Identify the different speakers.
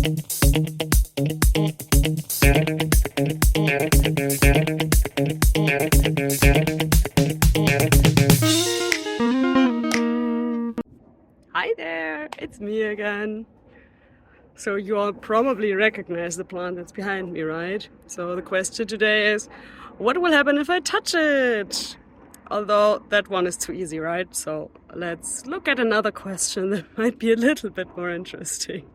Speaker 1: Hi there, it's me again. So you all probably recognize the plant that's behind me, right? So the question today is, what will happen if I touch it? Although that one is too easy, right? So let's look at another question that might be a little bit more interesting.